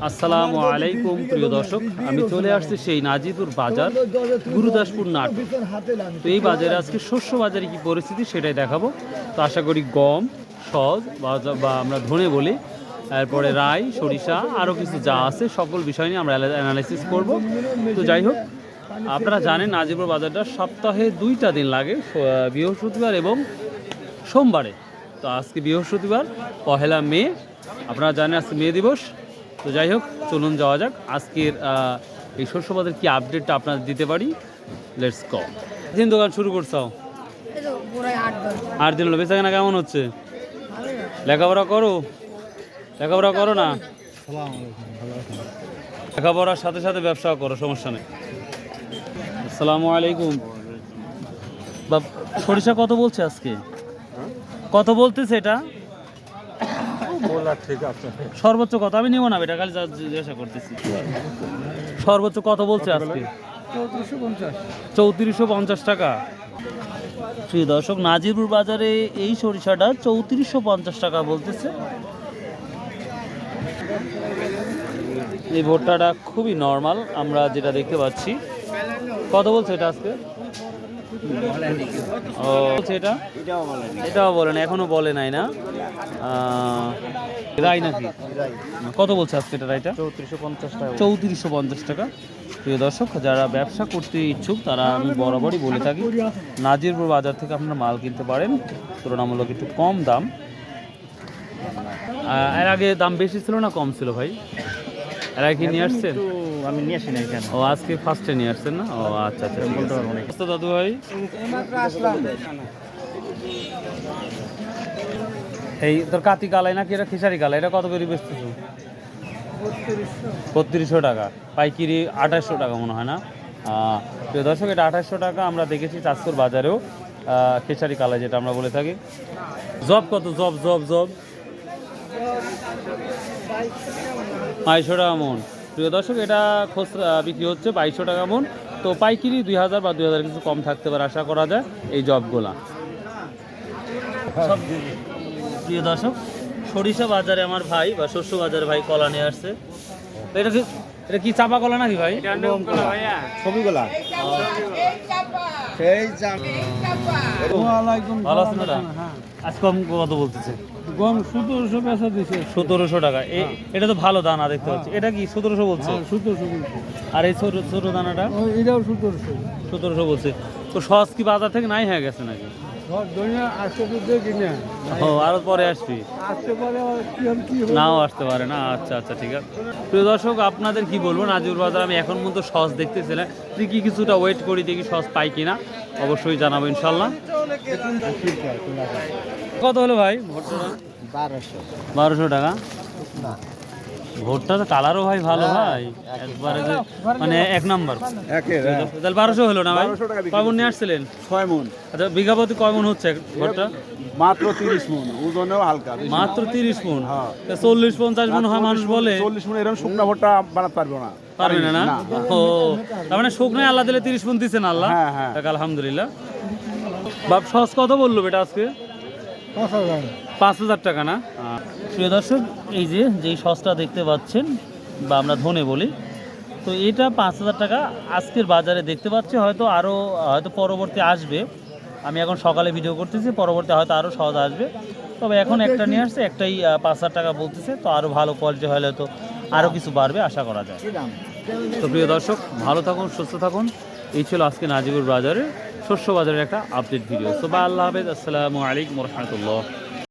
আসসালামু আলাইকুম প্রিয় দর্শক, আমি চলে আসছি সেই নাজিপুর বাজার, গুরুদাসপুর নাটোর। তো এই বাজারে আজকে শস্য বাজারে কি পরিস্থিতি সেটাই দেখাবো। তো আশা করি গম, সজ বা আমরা ধনে বলি, এরপরে রাই, সরিষা, আরও কিছু যা আছে সকল বিষয় নিয়ে আমরা অ্যানালাইসিস করব। তো যাই হোক, আপনারা জানেন নাজিপুর বাজারটা সপ্তাহে 2টা দিন লাগে, বৃহস্পতিবার এবং সোমবারে। তো আজকে বৃহস্পতিবার 1 মে, আপনারা জানেন আজকে মে দিবস। তো যাই হোক, চলুন যাওয়া যাক আজকের এই শস্য বাজারের কি আপডেটটা আপনাদের দিতে পারি। Let's go. দিন দোকান শুরু করছো? 8 দিন হলো। বেচা কেনা কেমন হচ্ছে? লেখাপড়া করো না? লেখাপড়ার সাথে সাথে ব্যবসাও করো, সমস্যা নেই। আসসালামু আলাইকুম। সরিষা কত বলছে আজকে? কত বলতেছে এটা? ঠিক আছে। সর্বোচ্চ কত? আমি নিব না, এটা খালি জিজ্ঞাসা করতেছি। সর্বোচ্চ কত বলছে আজকে? 3450 টাকা। প্রিয় দর্শক, নাজিরপুর বাজারে এই সরিষাটা 3450 টাকা বলতেছে। এই ভুট্টাটা খুবই নর্মাল, আমরা যেটা দেখতে পাচ্ছি। কত বলছে এটা আজকে? ও, এটাও বলে না, এখনো বলে নাই না? রাই নাকি? কত বলছে আজকে এটা রাইটা? 3450 টাকা। প্রিয় দর্শক, যারা ব্যবসা করতে ইচ্ছুক তারা আমি বরাবরই বলে থাকি নাজিরপুর বাজার থেকে আপনারা মাল কিনতে পারেন, তুলনামূলক একটু কম দাম। এর আগে দাম বেশি ছিল না কম ছিল ভাই? এর আগে কি নিয়ে আসছেন? আমি নিয়ে আসি না এখানে। ও, আজকে ফার্স্টে নিয়ে আসছেন না? ও আচ্ছা আচ্ছা, বলতে পারবো না। দাদু ভাই, এই তোর কাতি কালাই নাকি এটা খিসারি কালাই, এটা কত করে বেচতেছো? 3200 টাকা পাইকিরি, 2800 টাকা মনে হয় না? প্রিয় দর্শক, এটা 2800 টাকা আমরা দেখেছি চাঁদপুর বাজারেও খিসারি কালাই যেটা আমরা বলে থাকি। জব কত? জব 2200 টাকা মন। প্রিয় দর্শক, এটা খুচরা বিক্রি হচ্ছে 2200 টাকা মন। তো পাইকিরি 2000 বা 2000 কিছু কম থাকতে পারে আশা করা যায় এই জবগুলা। প্রিয় দর্শক, সরিষা বাজারে আমার ভাই বা শস্য বাজারে ভাই কলা নিয়ে আসছে। এটা কি চাপা কলা নাকি ভাই? ছবিগুলা ভালো আছেন দাদা? আজ কম কত বলতেছে? গম 1700 পেঁচা দিছে। 1700 টাকা। এটা তো ভালো দানা দেখতে পাচ্ছি। এটা কি 1700 বলছে? 1700 বলছে। আর এই ছোট ছোট দানাটা? এটাও 1700। 1700 বলছে। তো সস কি বাজার থেকে নাই হয়ে গেছে নাকি? ও, আরো পরে আসবি? নাও আসতে পারে না। আচ্ছা আচ্ছা, ঠিক আছে। প্রিয় দর্শক, আপনাদের কি বলবো, নাজিপুর বাজার আমি এখন মতো সস দেখতেছিলাম, দেখি কিছুটা ওয়েট করি, দেখি সস পাই কিনা, অবশ্যই জানাবো ইনশাল্লাহ। কত হলো ভাই ভোটটা? 1200 টাকা। ভোটটা তো কালারও ভাই ভালো ভাই, একবারে যে মানে এক নাম্বার। তাহলে 1200 হলো না ভাই? কয় মন নিয়ে আসছিলেন? 6 মন। আচ্ছা, বিঘা প্রতি কয় মন হচ্ছে ভোটটা? মাত্র 30 মন, ওজনেও হালকা। মাত্র 30 মন? 40-50 মন হয় মানুষ বলে। 40 মন এরকম শুকনা ভুট্টা বানাতে পারবো না। পারবে না? ও, তার মানে শুকনায় আল্লাহ দিলে 30 মন দিচ্ছেন আল্লাহ। হ্যাঁ। আলহামদুলিল্লাহ। বাপ, সস কত বললো বেটা আজকে? 5000 টাকা না? প্রিয় দর্শক, এই যেই সসটা দেখতে পাচ্ছেন বা আমরা ধনে বলি, তো এটা 5000 টাকা আজকের বাজারে দেখতে পাচ্ছি। হয়তো পরবর্তী আসবে। আমি এখন সকালে ভিডিও করতেছি, পরবর্তী হয়তো আরও সহজ আসবে। তবে এখন একটা নিয়ে আসছে, একটাই 5000 টাকা বলতেছে। তো আরও ভালো কোয়ালিটি হলে তো আরও কিছু বাড়বে আশা করা যায়। তো প্রিয় দর্শক, ভালো থাকুন, সুস্থ থাকুন। এই ছিল আজকে নাজিপুর বাজারের শস্য বাজারের একটা আপডেট ভিডিও। তো আল্লাহ হাফেজ, আসসালামু আলাইকুম রহমতুল্লাহ।